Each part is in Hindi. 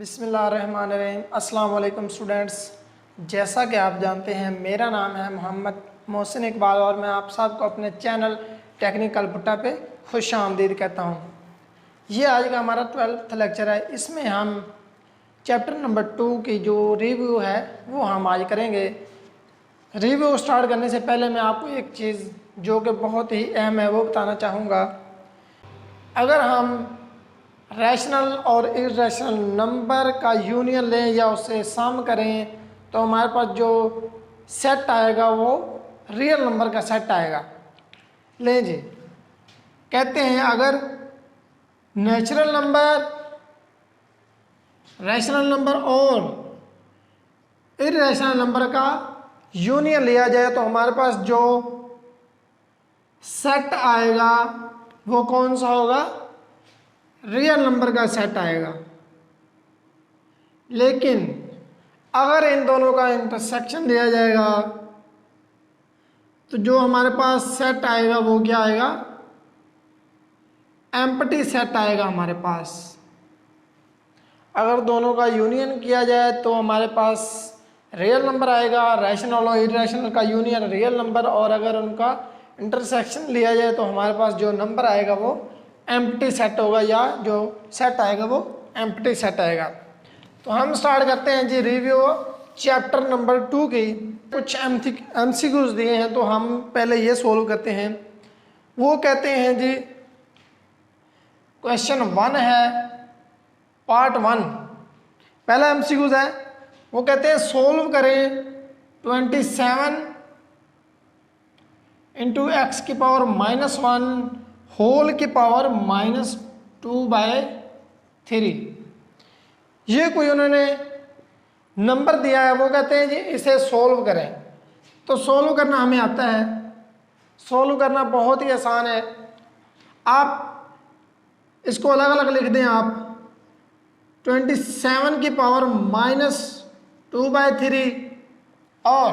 बिस्मिल्लाहिर्रहमानिर्रहीम। अस्सलाम वालेकुम स्टूडेंट्स। जैसा कि आप जानते हैं मेरा नाम है मोहम्मद मोहसिन इकबाल और मैं आप सबको अपने चैनल टेक्निकल भुट्टा पे खुश आमदीद कहता हूँ। ये आज का हमारा 12th लेक्चर है। इसमें हम चैप्टर नंबर 2 की जो रिव्यू है वो हम आज करेंगे। रिव्यू स्टार्ट करने से पहले मैं आपको एक चीज़ जो कि बहुत ही अहम है वो बताना चाहूँगा। अगर हम रैशनल और इरेशनल नंबर का यूनियन लें या उससे सम करें तो हमारे पास जो सेट आएगा वो रियल नंबर का सेट आएगा। लें जी, कहते हैं अगर नेचुरल नंबर, रैशनल नंबर और इरेशनल नंबर का यूनियन लिया जाए तो हमारे पास जो सेट आएगा वो कौन सा होगा? रियल नंबर का सेट आएगा। लेकिन अगर इन दोनों का इंटरसेक्शन दिया जाएगा तो जो हमारे पास सेट आएगा वो क्या आएगा? एम्प्टी सेट आएगा हमारे पास। अगर दोनों का यूनियन किया जाए तो हमारे पास रियल नंबर आएगा, रैशनल और इरेशनल का यूनियन रियल नंबर, और अगर उनका इंटरसेक्शन लिया जाए तो हमारे पास जो नंबर आएगा वो एम्प्टी सेट होगा, या जो सेट आएगा वो एम्प्टी सेट आएगा। तो हम स्टार्ट करते हैं जी रिव्यू चैप्टर नंबर 2 की। कुछ एमसीक्यूज दिए हैं तो हम पहले ये सोल्व करते हैं। वो कहते हैं जी क्वेश्चन 1 है पार्ट 1, पहला एमसीक्यूज है। वो कहते हैं सोल्व करें 27 इंटू एक्स की पावर -1 होल की पावर -2/3। ये कोई उन्होंने नंबर दिया है, वो कहते हैं जी इसे सोल्व करें। तो सोल्व करना हमें आता है। सोल्व करना बहुत ही आसान है। आप इसको अलग अलग लिख दें। आप 27 की पावर -2/3 और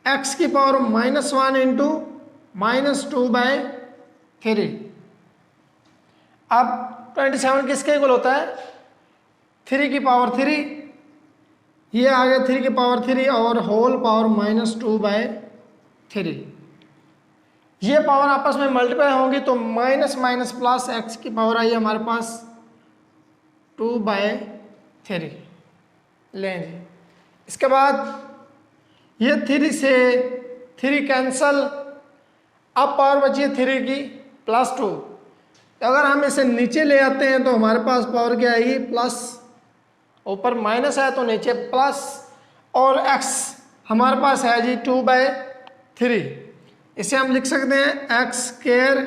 x की पावर -1 इंटू -2/3। अब 27 किसके इक्वल होता है? 3 की पावर 3, ये आ गया 3 की पावर 3 और होल पावर -2/3। ये पावर आपस में मल्टीप्लाई होंगी तो माइनस माइनस प्लस एक्स की पावर आई हमारे पास 2/3। लें जी, इसके बाद ये 3 से 3 कैंसल, अब पावर बची है 3 की +2। अगर हम इसे नीचे ले आते हैं तो हमारे पास पावर क्या आएगी? प्लस, ऊपर माइनस है तो नीचे प्लस, और x हमारे पास है जी 2/3। इसे हम लिख सकते हैं x²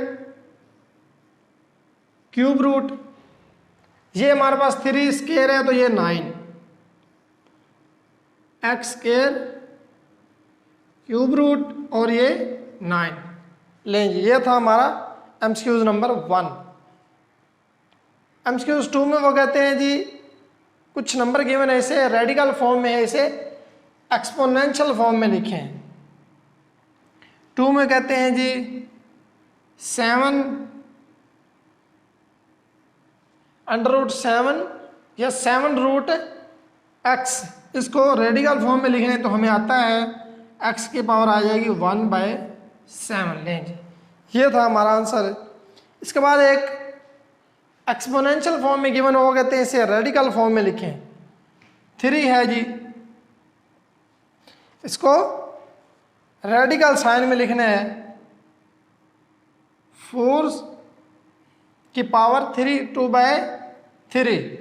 क्यूब रूट। ये हमारे पास 3 स्क्वायर है तो ये 9, x² क्यूब रूट और ये 9। लें जी, ये था हमारा एमसीक्यूज नंबर 1। एमसीक्यूज 2 में वो कहते हैं जी कुछ नंबर गिवन है, इसे रेडिकल फॉर्म में है, इसे एक्सपोनेंशियल फॉर्म में लिखें। 2 में कहते हैं जी 7√7 या 7√x, इसको रेडिकल फॉर्म में लिखना है तो हमें आता है x की पावर आ जाएगी 1/7। लें जी, ये था हमारा आंसर। इसके बाद एक एक्सपोनेंशियल फॉर्म में गिवन हो, कहते हैं इसे रेडिकल फॉर्म में लिखें। 3 है जी, इसको रेडिकल साइन में लिखना है। 4 की पावर 3 2/3,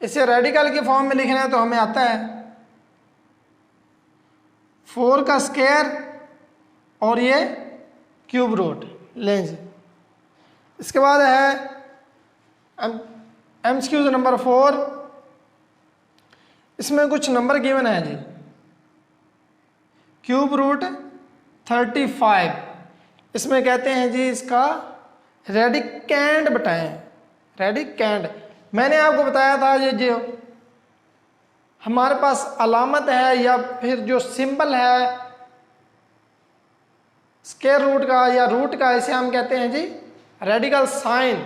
इसे रेडिकल के फॉर्म में लिखना है तो हमें आता है 4 का स्क्वायर और ये क्यूब रूट। लें जी, इसके बाद है एमसीक्यूज नंबर 4। इसमें कुछ नंबर गिवन है जी, क्यूब रूट 35। इसमें कहते हैं जी इसका रेडिकेंड बताएं। रेडिकेंड मैंने आपको बताया था, ये जो हमारे पास अलामत है या फिर जो सिंबल है स्क्वायर रूट का या रूट का, इसे हम कहते हैं जी रेडिकल साइन।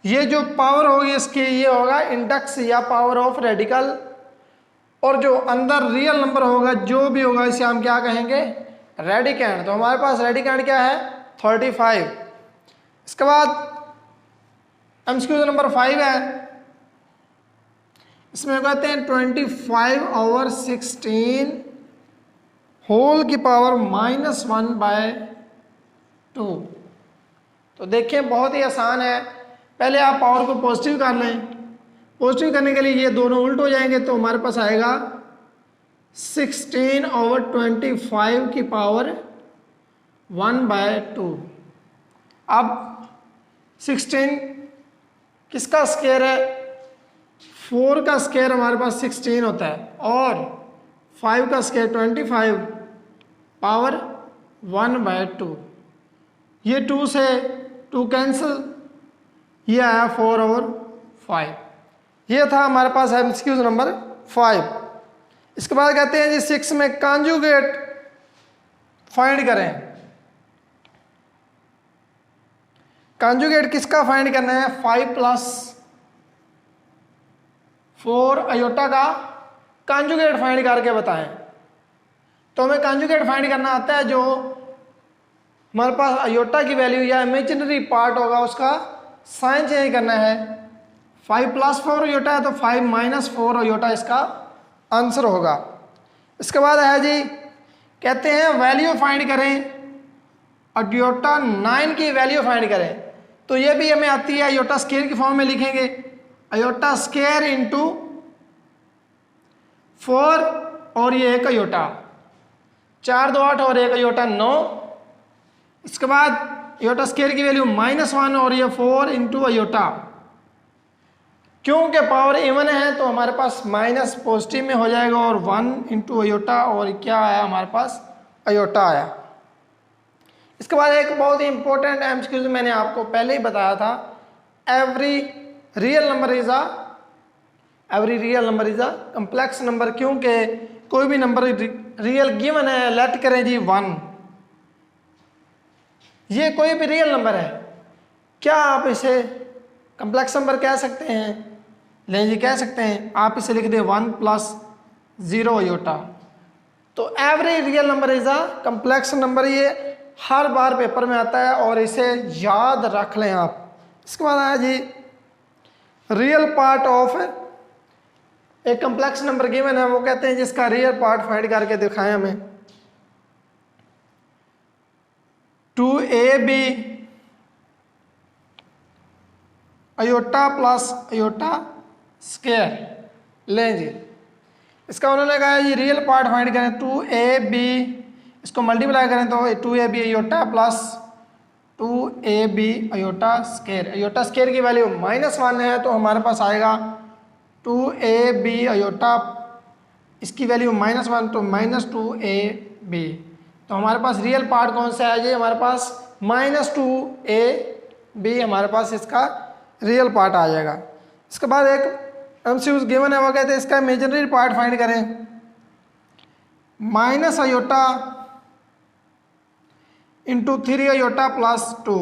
ये जो पावर होगी इसकी ये होगा इंडेक्स या पावर ऑफ रेडिकल, और जो अंदर रियल नंबर होगा जो भी होगा इसे हम क्या कहेंगे, रेडिकेंड। तो हमारे पास रेडिकेंड क्या है 35। इसके बाद एमसीक्यू नंबर 5 है, इसमें कहते हैं 25/16 होल की पावर -1/2। तो देखिए बहुत ही आसान है, पहले आप पावर को पॉजिटिव कर लें, पॉजिटिव करने के लिए ये दोनों उल्ट हो जाएंगे तो हमारे पास आएगा 16/25 की पावर 1/2। अब 16 किसका स्क्वायर है, 4 का स्क्वायर हमारे पास 16 होता है, और 5 का स्क्वायर 25 पावर 1/2। ये 2 से 2 कैंसिल, ये आया 4/5। ये था हमारे पास एमसीक्यू नंबर 5। इसके बाद कहते हैं जी 6 में कॉन्जुगेट फाइंड करें। कॉन्जुगेट किसका फाइंड करना है, 5 + 4 अयोटा का कॉन्जुगेट फाइंड करके बताएं। तो हमें कॉन्जुगेट फाइंड करना आता है, जो हमारे पास अयोटा की वैल्यू या इमेजिनरी पार्ट होगा उसका साइन चेंज करना है। 5 + 4 अयोटा है तो 5 - 4 अयोटा इसका आंसर होगा। इसके बाद है जी कहते हैं वैल्यू फाइंड करें, अयोटा 9 की वैल्यू फाइंड करें। तो ये भी हमें आती है, अयोटा स्क्वायर की फॉर्म में लिखेंगे, अयोटा स्क्वायर इंटू 4 और ये 1 अयोटा, 4 2 8 और 1 अयोटा 9। इसके बाद अयोटा स्क्वायर की वैल्यू -1 और ये 4 इंटू अयोटा, क्योंकि पावर इवन है तो हमारे पास माइनस पॉजिटिव में हो जाएगा, और 1 इंटू अयोटा, और क्या आया हमारे पास अयोटा आया। इसके बाद एक बहुत ही इंपॉर्टेंट एमसीक्यू मैंने आपको पहले ही बताया था, every real number is a complex number. क्योंकि कोई भी नंबर रियल गिवन है, लेट करें जी 1, ये कोई भी रियल नंबर है, क्या आप इसे कम्प्लेक्स नंबर कह सकते हैं? नहीं जी कह सकते हैं। आप इसे लिख दें 1 + 0 अयोटा। तो every real number is a complex number, ये हर बार पेपर में आता है और इसे याद रख लें आप। इसके बाद आया जी रियल पार्ट ऑफ एक कम्प्लेक्स नंबर गिवन है, वो कहते हैं जिसका रियल पार्ट फाइंड करके दिखाएं हमें। 2ab iota plus iota square लें जी। इसका उन्होंने कहा जी रियल पार्ट फाइंड करें, 2ab इसको मल्टीप्लाई करें तो 2ab iota plus 2ab iota square. Iota square की वैल्यू -1 है तो हमारे पास आएगा 2ab अयोटा, इसकी वैल्यू -1 तो -2ab। तो हमारे पास रियल पार्ट कौन सा है जी, हमारे पास -2ab हमारे पास इसका रियल पार्ट आ जाएगा। इसके बाद एक एमसीक्यू गिवन है, वो कहते हैं इसका इमेजिनरी पार्ट फाइंड करें, minus iota into 3 iota plus 2।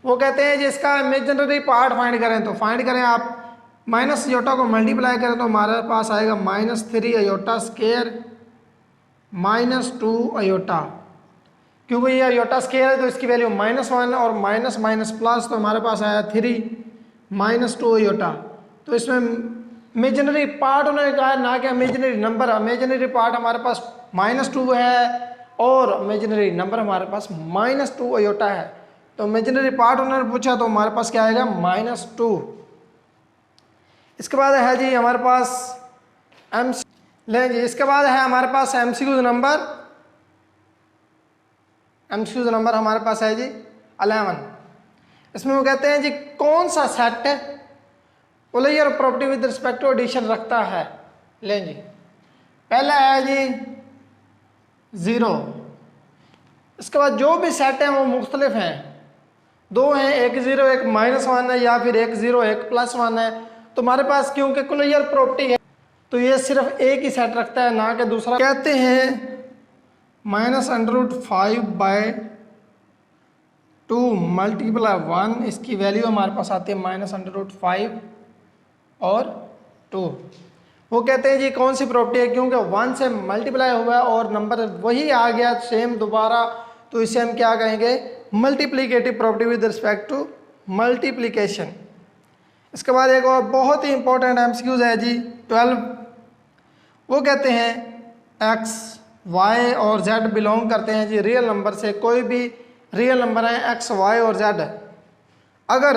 वो कहते हैं जिसका इमेजिनरी पार्ट फाइंड करें, तो फाइंड करें आप माइनस अयोटा को मल्टीप्लाई करें तो हमारे पास आएगा -3 अयोटा स्क्वायर -2 अयोटा। क्योंकि ये अयोटा स्क्वायर है तो इसकी वैल्यू -1 और माइनस माइनस प्लस, तो हमारे पास आया 3 -2 अयोटा। तो इसमें इमेजिनरी पार्ट उन्होंने कहा ना कि इमेजिनरी नंबर, इमेजिनरी पार्ट हमारे पास -2 है और इमेजिनरी नंबर हमारे पास -2 अयोटा है। तो इमेजिनरी पार्ट उन्होंने पूछा तो हमारे पास क्या आएगा -2। इसके बाद है जी हमारे पास लें जी, इसके बाद है हमारे पास एमसीक्यू नंबर हमारे पास है जी 11। इसमें वो कहते हैं जी कौन सा set polar property with respect to addition रखता है। लें जी, पहला है जी 0। इसके बाद जो भी सेट हैं वो मुख्तलिफ हैं, 2 हैं, एक 0 एक -1 है, या फिर एक 0 एक +1 है। तो हमारे पास क्योंकि क्लोजर प्रॉपर्टी है तो ये सिर्फ एक ही सेट रखता है ना कि दूसरा। कहते हैं -√5/2 2 मल्टीप्लाई 1, इसकी वैल्यू हमारे पास आती है -√5 और 2। वो कहते हैं जी कौन सी प्रॉपर्टी है, क्योंकि 1 से मल्टीप्लाई हुआ है और नंबर वही आ गया सेम दोबारा, तो इसे हम क्या कहेंगे, multiplicative property with respect to multiplication. इसके बाद एक और बहुत ही इंपॉर्टेंट एमसीक्यूज है जी 12। वो कहते हैं x, y और z बिलोंग करते हैं जी रियल नंबर से, कोई भी रियल नंबर है x, y और z, अगर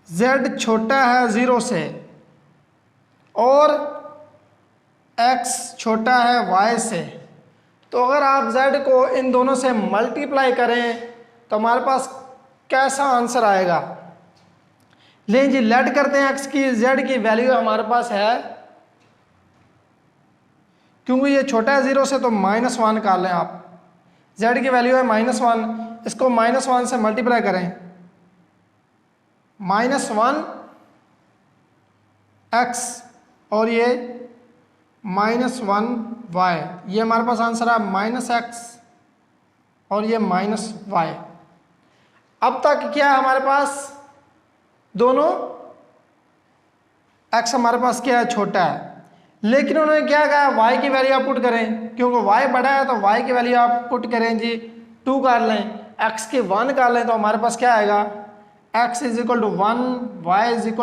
z छोटा है 0 से और x छोटा है y से, तो अगर आप z को इन दोनों से मल्टीप्लाई करें तो हमारे पास कैसा आंसर आएगा। लेकिन जी लेट करते हैं x की z की वैल्यू हमारे पास है, क्योंकि ये छोटा है 0 से तो -1 कर लें आप, z की वैल्यू है -1, इसको -1 से मल्टीप्लाई करें, -1 x और ये -1y, ये हमारे पास आंसर है -x और ये -y। अब तक क्या है हमारे पास, दोनों x हमारे पास क्या है, छोटा है, लेकिन उन्होंने क्या कहा, y की वैल्यू आप पुट करें, क्योंकि y बड़ा है तो y की वैल्यू आप पुट करें जी 2 कर लें, x की 1 कर लें, तो हमारे पास क्या आएगा, x = 1, y =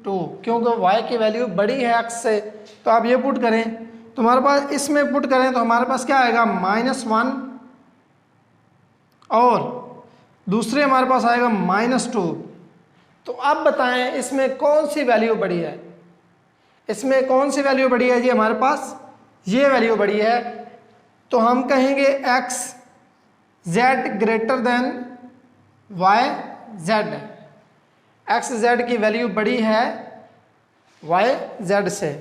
2, क्योंकि y की वैल्यू बड़ी है x से, तो आप ये पुट करें, तो हमारे पास इसमें पुट करें तो हमारे पास क्या आएगा, -1 और दूसरे हमारे पास आएगा -2। तो अब बताएं इसमें कौन सी वैल्यू बड़ी है, इसमें कौन सी वैल्यू बड़ी है जी, हमारे पास ये वैल्यू बड़ी है, तो हम कहेंगे x z greater than y z, x z की वैल्यू बड़ी है y z से।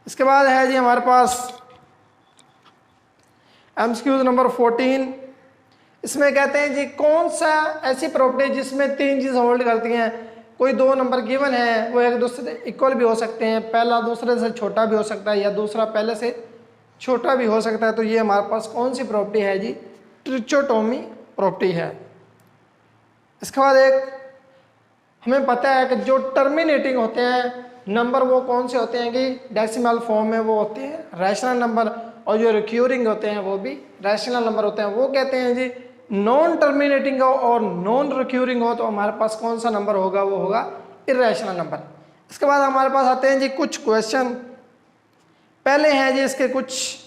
इसके बाद है जी हमारे पास एमसीक्यू नंबर 14। इसमें कहते हैं जी कौन सा ऐसी प्रॉपर्टी जिसमें 3 चीज़ होल्ड करती हैं, कोई 2 नंबर गिवन है, वो एक दूसरे इक्वल भी हो सकते हैं, पहला दूसरे से छोटा भी हो सकता है या दूसरा पहले से छोटा भी हो सकता है, तो ये हमारे पास कौन सी प्रॉपर्टी है जी, ट्रिचोटोमी प्रॉपर्टी है। इसके बाद एक हमें पता है कि जो टर्मिनेटिंग होते हैं नंबर वो कौन से होते हैं कि डेसिमल फॉर्म में वो होते हैं रैशनल नंबर, और जो रिक्यूरिंग होते हैं वो भी रैशनल नंबर होते हैं। वो कहते हैं जी नॉन टर्मिनेटिंग हो और नॉन रिक्यूरिंग हो तो हमारे पास कौन सा नंबर होगा, वो होगा इरेशनल नंबर। इसके बाद हमारे पास आते हैं जी कुछ क्वेश्चन। पहले हैं जी इसके कुछ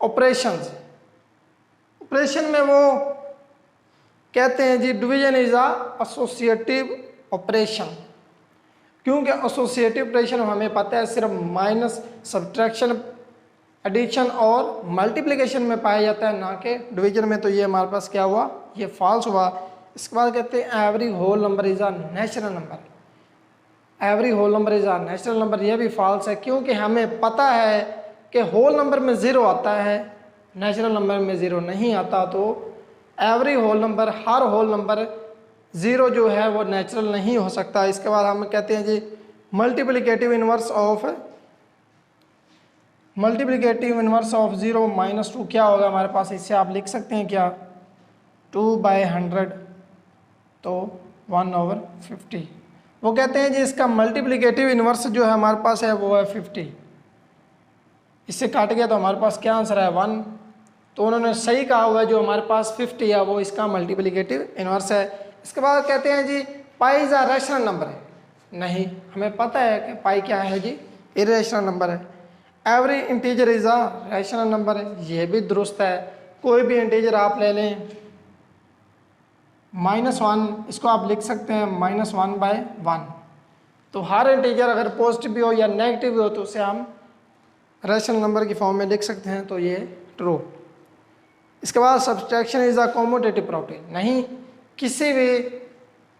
ऑपरेशंस। ऑपरेशन में वो कहते हैं जी division is a associative operation, क्योंकि एसोसिएटिव ऑपरेशन हमें पता है सिर्फ माइनस, सब्ट्रैक्शन, एडिशन और मल्टीप्लिकेशन में पाया जाता है, ना कि डिवीजन में। तो ये हमारे पास क्या हुआ, ये फॉल्स हुआ। इसके बाद कहते हैं every whole number is a natural number. Every whole number is a natural number, ये भी फॉल्स है, क्योंकि हमें पता है कि होल नंबर में 0 आता है, नेचुरल नंबर में 0 नहीं आता। तो एवरी होल नंबर, हर होल नंबर 0 जो है वो नेचुरल नहीं हो सकता। इसके बाद हम कहते हैं जी मल्टीप्लिकेटिव इनवर्स ऑफ 0 - 2 क्या होगा हमारे पास, इससे आप लिख सकते हैं क्या, 2/100 तो 1/50। वो कहते हैं जी इसका मल्टीप्लिकेटिव इनवर्स जो है हमारे पास है वो है 50, इससे काट गया तो हमारे पास क्या आंसर है 1। तो उन्होंने सही कहा हुआ है, जो हमारे पास 50 है वो इसका मल्टीप्लिकेटिव इनवर्स है। इसके बाद कहते हैं जी pi is a rational number है, नहीं, हमें पता है कि पाई क्या है जी, इरेशनल नंबर है। Every integer is a rational number है, ये भी दुरुस्त है। कोई भी इंटीजर आप ले लें, -1 इसको आप लिख सकते हैं -1/1। तो हर इंटीजर अगर पॉजिटिव भी हो या नेगेटिव भी हो तो उसे हम रैशनल नंबर की फॉर्म में लिख सकते हैं, तो ये ट्रू। इसके बाद subtraction is a commutative property, नहीं, किसी भी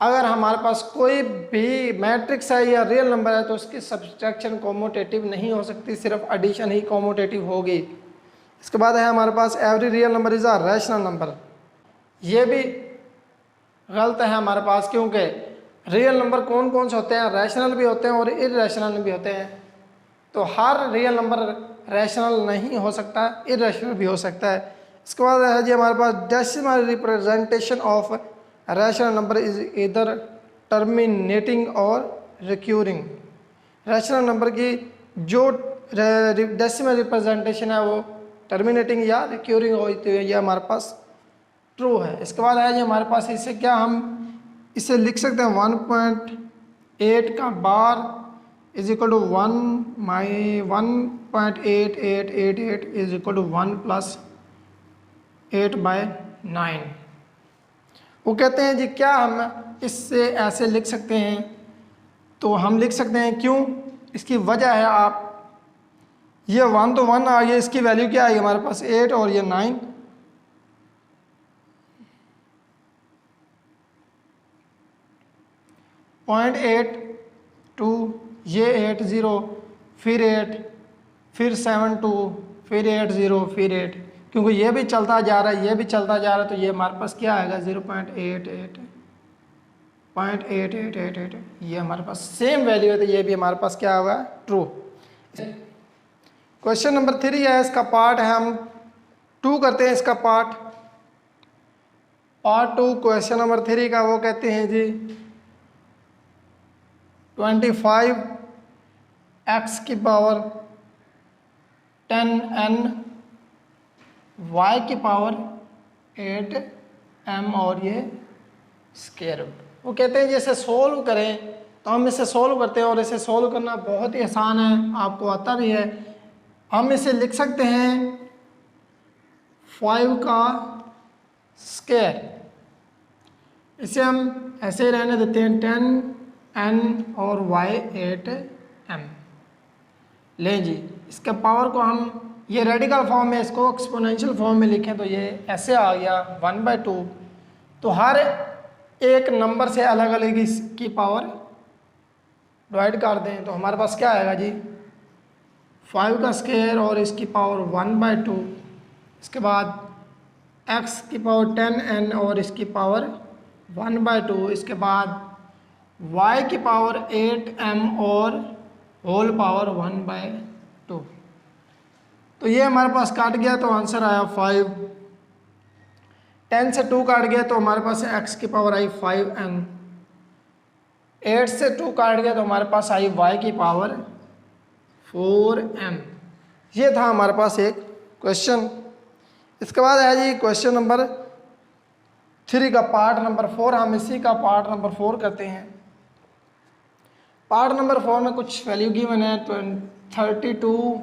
अगर हमारे पास कोई भी मैट्रिक्स है या रियल नंबर है तो उसकी सब्सट्रैक्शन कॉम्यूटेटिव नहीं हो सकती, सिर्फ एडिशन ही कॉम्यूटेटिव होगी। इसके बाद है हमारे पास every real number is a rational number, ये भी गलत है हमारे पास, क्योंकि रियल नंबर कौन कौन से होते हैं, रैशनल भी होते हैं और इरेशनल भी होते हैं। तो हर रियल नंबर रैशनल नहीं हो सकता, इरेशनल भी हो सकता है। इसके बाद है जी हमारे पास decimal representation of rational number is इधर टर्मिनेटिंग और रिक्यूरिंग। रैशनल नंबर की जो डेसिमल रिप्रेजेंटेशन है वो टर्मिनेटिंग या रिक्यूरिंग होती है, ये हमारे पास ट्रू है। इसके बाद है जी हमारे पास इसे क्या हम इसे लिख सकते हैं 1.8 का bar is equal to 1.8888 is equal to 1 + 8/9। वो कहते हैं जी क्या हम इससे ऐसे लिख सकते हैं, तो हम लिख सकते हैं। क्यों? इसकी वजह है आप ये 1 तो 1 आ गया, इसकी वैल्यू क्या आई हमारे पास 8 और ये 9। 0.82 ये 80 फिर 8 फिर 72 फिर 80 फिर 8, क्योंकि ये भी चलता जा रहा है ये भी चलता जा रहा है, तो ये हमारे पास क्या आएगा 0.8888 ये हमारे पास सेम वैल्यू है, तो ये भी हमारे पास क्या होगा ट्रू। क्वेश्चन नंबर 3 है, इसका पार्ट है हम 2 करते हैं। इसका पार्ट 2 क्वेश्चन नंबर 3 का वो कहते हैं जी 25x की पावर 10n y की पावर 8m और ये स्क्वायर रूट। वो कहते हैं जैसे सोल्व करें, तो हम इसे सोल्व करते हैं और इसे सोल्व करना बहुत ही आसान है, आपको आता भी है। हम इसे लिख सकते हैं 5 का स्क्वायर, इसे हम ऐसे ही रहने देते हैं 10n और y 8m। लें जी, इसके पावर को हम ये रेडिकल फॉर्म में, इसको एक्सपोनेंशियल फॉर्म में लिखें तो ये ऐसे आ गया 1/2। तो हर एक नंबर से अलग अलग इसकी पावर डिवाइड कर दें, तो हमारे पास क्या आएगा जी 5 का स्क्वायर और इसकी पावर 1/2। इसके बाद x की पावर 10n और इसकी पावर 1/2। इसके बाद y की पावर 8m और होल पावर 1/2। तो ये हमारे पास काट गया तो आंसर आया 5। 10 से 2 काट गया तो हमारे पास x की पावर आई 5n। 8 से 2 काट गया तो हमारे पास आई y की पावर 4m। ये था हमारे पास एक क्वेश्चन। इसके बाद है जी क्वेश्चन नंबर 3 का पार्ट नंबर 4। हम इसी का पार्ट नंबर 4 करते हैं। पार्ट नंबर 4 में कुछ वैल्यू गिवन है 32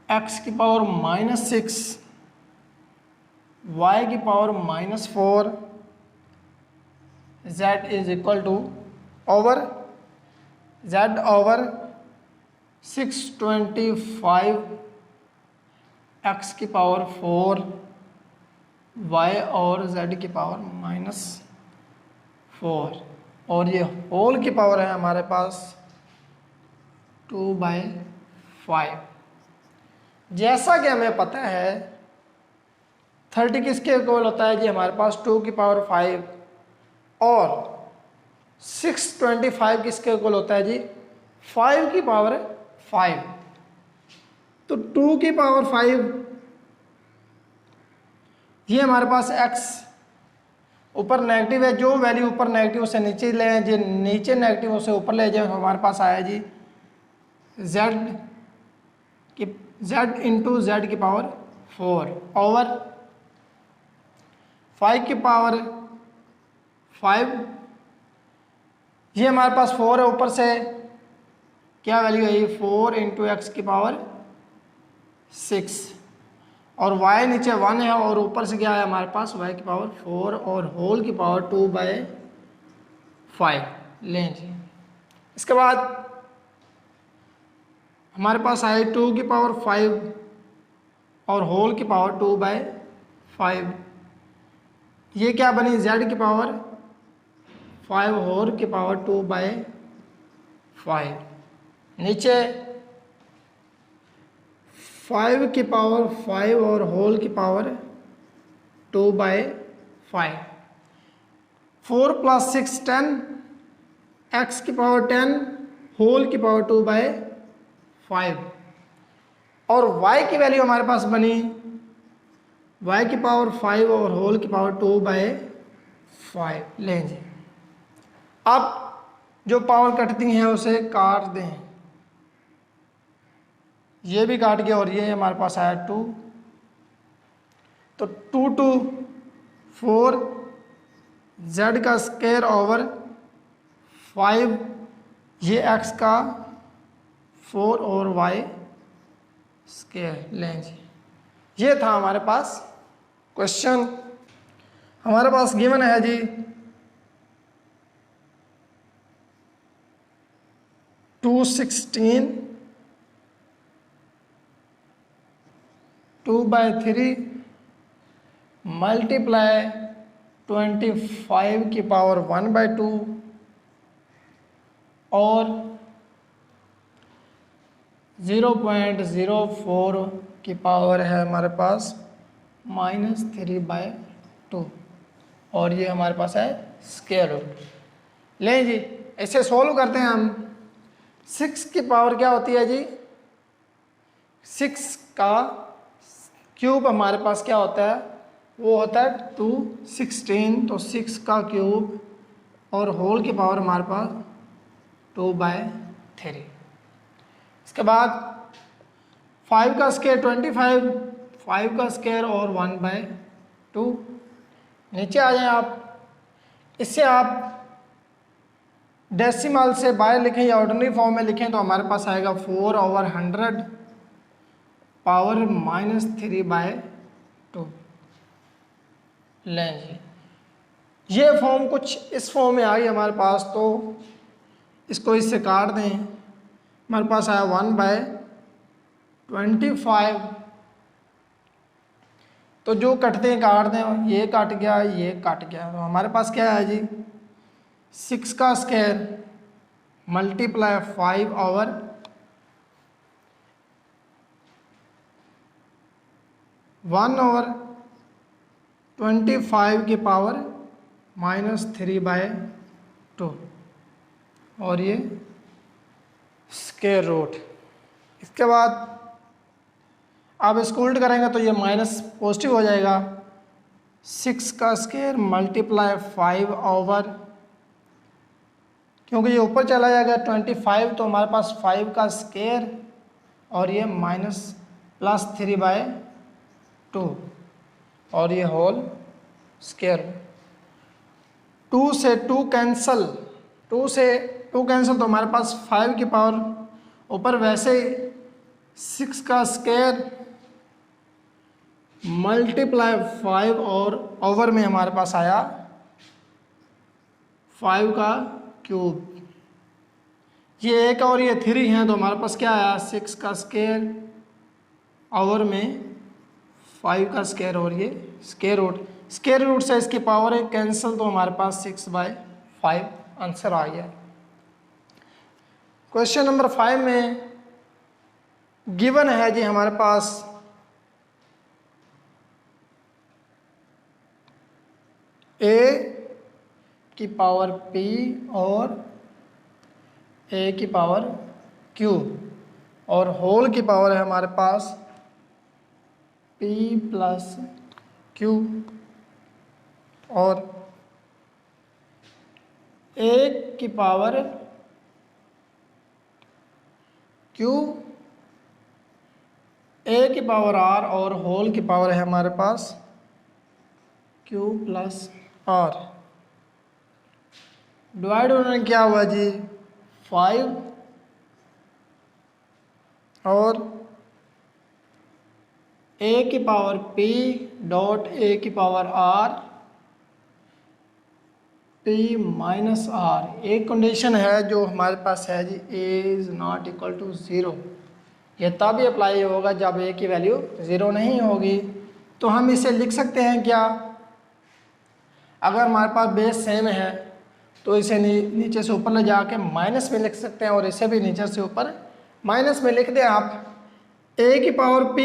x की पावर -6 y की power -4 z is equal to over z over 625 x की पावर 4 y और z की पावर -4 और ये होल की पावर है हमारे पास 2/5। जैसा कि हमें पता है 30 किसके इक्वल होता है जी हमारे पास 2 की पावर 5 और 625 किसके इक्वल होता है जी 5 की पावर 5। तो 2 की पावर 5 ये हमारे पास x ऊपर नेगेटिव है, जो वैल्यू ऊपर नेगेटिव से नीचे ले जाए, जो नीचे नेगेटिव से ऊपर ले जाए, हमारे पास आया जी z इंटू जेड की पावर 4 ओवर 5 की पावर 5। ये हमारे पास 4 है, ऊपर से क्या वैल्यू है 4 इंटू एक्स की पावर 6 और y नीचे 1 है और ऊपर से क्या है हमारे पास y की पावर 4 और होल की पावर 2/5 लें जी। इसके बाद हमारे पास आई 2 की पावर 5 और होल की पावर 2/5। ये क्या बनी z की पावर 5 होल की पावर 2/5। नीचे 5 की पावर 5 और होल की पावर 2/5। 4 + 6 10 x की पावर 10 होल की पावर 2/5 और y की वैल्यू हमारे पास बनी y की पावर 5 और होल की पावर 2/5। लें जी, अब जो पावर कटती हैं उसे काट दें, ये भी काट गया और ये हमारे पास आया 2, तो 2 2 4 z का स्क्वायर ओवर 5, ये x का 4 और y स्क्वायर। लें जी, ये था हमारे पास क्वेश्चन। हमारे पास गिवन है जी 216 2/3 मल्टीप्लाई 25 की पावर 1/2 और 0.04 की पावर है हमारे पास -3/2 और ये हमारे पास है स्क्वायर रूट। लें जी, इसे सोल्व करते हैं हम। 6 की पावर क्या होती है जी, 6 का क्यूब हमारे पास क्या होता है, वो होता है 216, तो 6 का क्यूब और होल की पावर हमारे पास 2/3। इसके बाद 5 का स्क्वायर 25, 5 का स्क्वायर और 1/2। नीचे आ जाएं आप, इससे आप डेसिमल से बाहर लिखें या ऑर्डिनरी फॉर्म में लिखें तो हमारे पास आएगा 4/100 पावर -3/2। लें जी, ये फॉर्म कुछ इस फॉर्म में आ गई हमारे पास, तो इसको इससे काट दें, हमारे पास आया 1/25। तो जो कटते हैं काट दें, ये कट गया, ये कट गया, तो हमारे पास क्या है जी 6 का स्क्वायर मल्टीप्लाई 5 ओवर 1/25 की पावर -3/2 और ये स्क्वायर रूट। इसके बाद आप इसको उल्ट करेंगे तो ये माइनस पॉजिटिव हो जाएगा। 6 का स्क्वायर मल्टीप्लाई 5 ओवर, क्योंकि ये ऊपर चला जाएगा 25, तो हमारे पास 5 का स्क्वायर और ये -+3/2 और ये होल स्क्वायर। 2 से 2 कैंसल, 2 से 2 कैंसल, तो हमारे पास 5 की पावर ऊपर वैसे ही 6 का स्क्वायर मल्टीप्लाई 5 और ओवर में हमारे पास आया 5 का क्यूब। ये 1 और ये 3 हैं, तो हमारे पास क्या आया 6 का स्क्वायर ओवर में 5 का स्क्वायर और ये स्क्वायर रूट। स्क्वायर रूट से इसकी पावर है कैंसिल, तो हमारे पास 6/5 आंसर आ गया। क्वेश्चन नंबर 5 में गिवन है जी हमारे पास a की पावर p और a की पावर q और होल की पावर है हमारे पास p + q और a की पावर q, a की पावर r और होल की पावर है हमारे पास q + r। डिवाइड होने क्या हुआ जी 5 और a की पावर p डॉट a की पावर r p - r। एक कंडीशन है जो हमारे पास है जी a ≠ 0। यह तब ही अप्लाई होगा जब a की वैल्यू 0 नहीं होगी। तो हम इसे लिख सकते हैं क्या, अगर हमारे पास बेस सेम है तो इसे नीचे से ऊपर ले जाके माइनस में लिख सकते हैं और इसे भी नीचे से ऊपर माइनस में लिख दें आप। a की पावर p,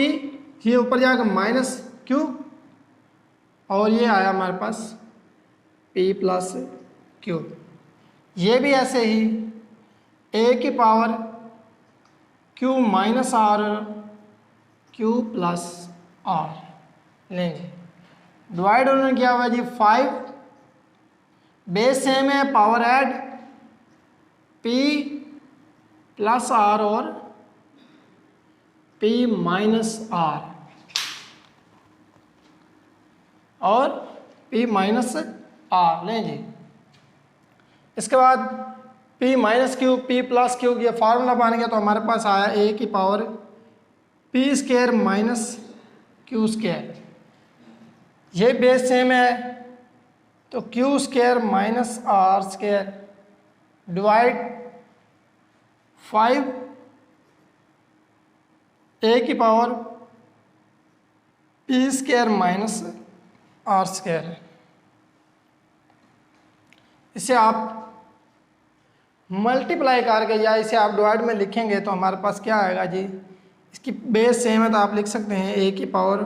ये ऊपर जाकर -q और ये आया हमारे पास p + q। ये भी ऐसे ही a की power q - r q plus r. लेंगे डिवाइड उन्होंने किया हुआ जी 5, बेस सेम है, power add p plus r और पी माइनस आर और P माइनस आर। लें जी इसके बाद P minus q P plus q ये फार्मूला बन गया, तो हमारे पास आया ए की power P square minus q square. ये बेस सेम है तो q square minus r square divide 5 a की power P square minus r square है। इसे आप मल्टीप्लाई करके या इसे आप डिवाइड में लिखेंगे तो हमारे पास क्या आएगा जी, इसकी बेस सेम है तो आप लिख सकते हैं ए की power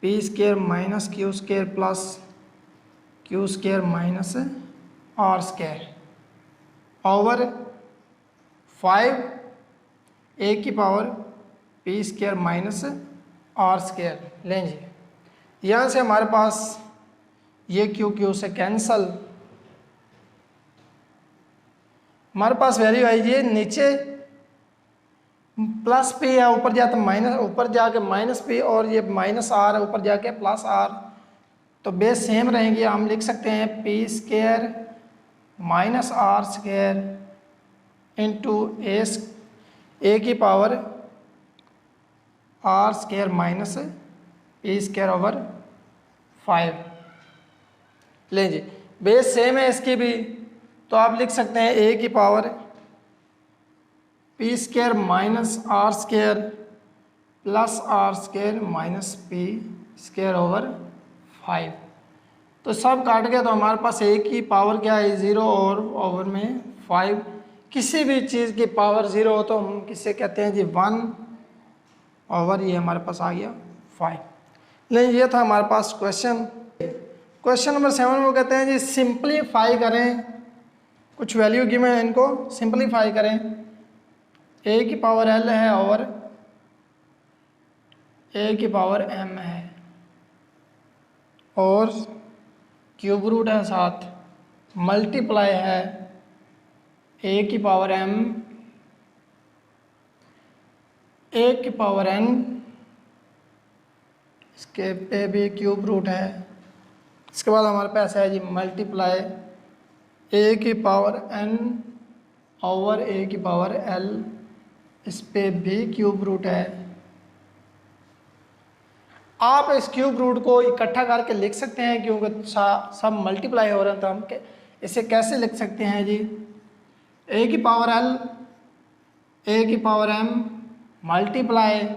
p square minus q square plus q square minus r square over 5 a की power p square minus r square. लें जी यहाँ से हमारे पास ये क्यू क्यू से कैंसल, हमारे पास वैल्यू आई जी नीचे प्लस पी है, ऊपर जाते माइनस, ऊपर जाके माइनस पी और ये माइनस आर है, ऊपर जाके प्लस आर, तो बेस सेम रहेंगे। हम लिख सकते हैं p square minus r square into a की power r square minus p square over 5। ले जी बेस सेम है इसकी भी, तो आप लिख सकते हैं ए की power p square minus r square plus r square minus p square over 5। तो सब काट गया तो हमारे पास ए की पावर क्या है 0 और ओवर में 5। किसी भी चीज़ की पावर 0 हो तो हम किससे कहते हैं जी 1 ओवर, ये हमारे पास आ गया 5। लेकिन ये था हमारे पास क्वेश्चन। क्वेश्चन नंबर 7 में कहते हैं जी सिंपलीफाई करें, कुछ वैल्यू गिवन है, इनको सिंपलीफाई करें। ए की पावर एल है और ए की पावर एम है और क्यूब रूट है साथ, मल्टीप्लाई है ए की पावर एम, ए की पावर एन, इसके पे भी क्यूब रूट है। इसके बाद हमारे पास है जी मल्टीप्लाई ए की पावर एन ओवर ए की पावर एल, इस पे भी क्यूब रूट है। आप इस क्यूब रूट को इकट्ठा करके लिख सकते हैं क्योंकि सब मल्टीप्लाई हो रहे हैं, तो हम इसे कैसे लिख सकते हैं जी, ए की पावर एल ए की पावर एम मल्टीप्लाई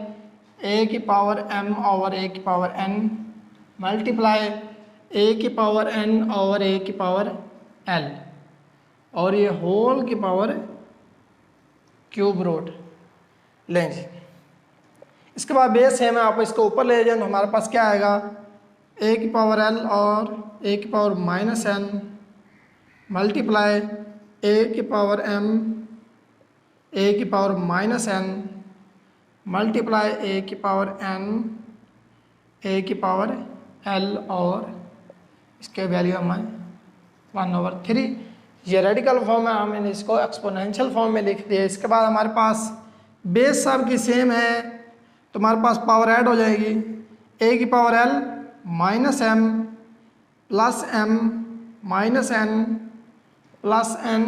ए की पावर एम ओवर ए की पावर एन मल्टीप्लाई ए की पावर एन ओवर ए की पावर एल और ये होल की पावर क्यूब रूट। लें जी इसके बाद बेस सेम है, आप इसको ऊपर ले जाएं तो हमारे पास क्या आएगा, ए की पावर एल और ए की पावर माइनस एन मल्टीप्लाई ए की पावर एम ए की पावर माइनस एन मल्टीप्लाई ए की पावर एन ए की पावर एल और इसके वैल्यू हमें 1/3। ये रेडिकल फॉर्म है, हमने इसको एक्सपोनेंशियल फॉर्म में लिख दिया। इसके बाद हमारे पास बेस सब की सेम है तो हमारे पास पावर ऐड हो जाएगी, ए की power l minus m plus m minus n plus n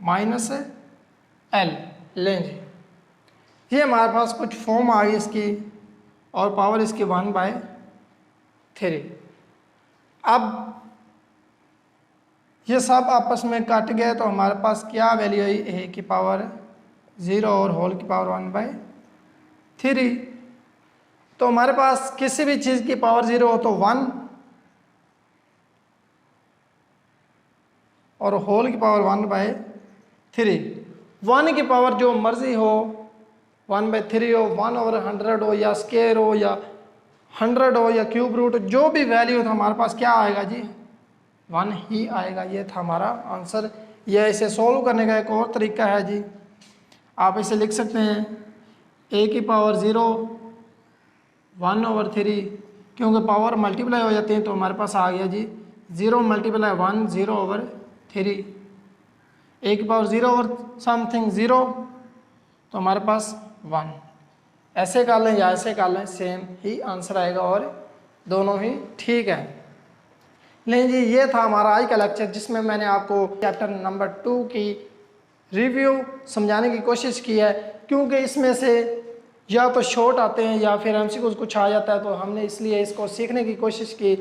minus l. लें जी ये हमारे पास कुछ फॉर्म आ गई इसकी और पावर इसकी 1/3। अब ये सब आपस में कट गए तो हमारे पास क्या वैल्यू आई, ए की पावर 0 और होल की पावर 1/3। तो हमारे पास किसी भी चीज़ की पावर 0 हो तो 1 और होल की पावर 1/3। 1 की पावर जो मर्जी हो 1/3 हो, 1/100 हो या स्क्वायर हो या 100 हो या क्यूब रूट, जो भी वैल्यू था हमारे पास क्या आएगा जी 1 ही आएगा। ये था हमारा आंसर। यह इसे सोल्व करने का एक और तरीका है जी, आप इसे लिख सकते हैं ए की पावर 0 1/3, क्योंकि पावर मल्टीप्लाई हो जाती है तो हमारे पास आ गया जी 0 मल्टीप्लाई 1 0/3, एक पावर 0 और समथिंग 0 तो हमारे पास 1। ऐसे कर लें या ऐसे कर लें, सेम ही आंसर आएगा और दोनों ही ठीक है। लेकिन जी ये था हमारा आज का लेक्चर, जिसमें मैंने आपको चैप्टर नंबर 2 की रिव्यू समझाने की कोशिश की है, क्योंकि इसमें से या तो शॉर्ट आते हैं या फिर एमसीक्यू कुछ आ जाता है, तो हमने इसलिए इसको सीखने की कोशिश की।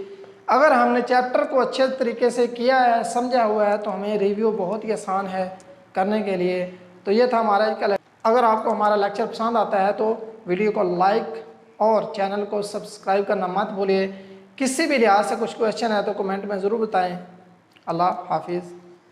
अगर हमने चैप्टर को अच्छे तरीके से किया है, समझा हुआ है, तो हमें रिव्यू बहुत ही आसान है करने के लिए। तो ये था हमारा आज का लेक्चर। अगर आपको हमारा लेक्चर पसंद आता है तो वीडियो को लाइक और चैनल को सब्सक्राइब करना मत भूलिए। किसी भी लिहाज से कुछ क्वेश्चन है तो कमेंट में ज़रूर बताएं। अल्लाह हाफिज़।